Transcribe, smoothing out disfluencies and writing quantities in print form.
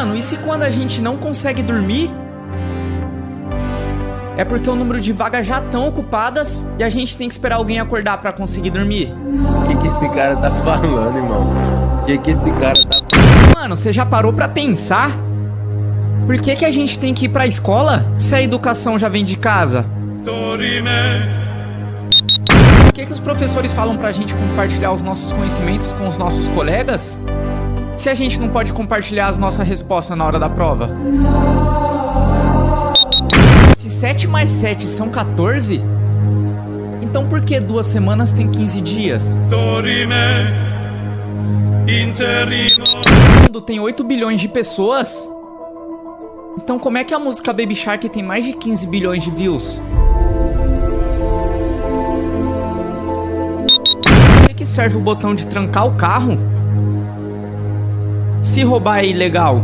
Mano, e se quando a gente não consegue dormir, é porque o número de vagas já estão ocupadas e a gente tem que esperar alguém acordar pra conseguir dormir? O que esse cara tá falando, irmão? O que esse cara tá falando? Mano, você já parou pra pensar? Por que a gente tem que ir pra escola se a educação já vem de casa? Por que os professores falam pra gente compartilhar os nossos conhecimentos com os nossos colegas, se a gente não pode compartilhar as nossas respostas na hora da prova? Se 7 mais 7 são 14, então por que 2 semanas tem 15 dias? O mundo tem 8 bilhões de pessoas, então como é que a música Baby Shark tem mais de 15 bilhões de views? Por que serve o botão de trancar o carro? Se roubar é ilegal.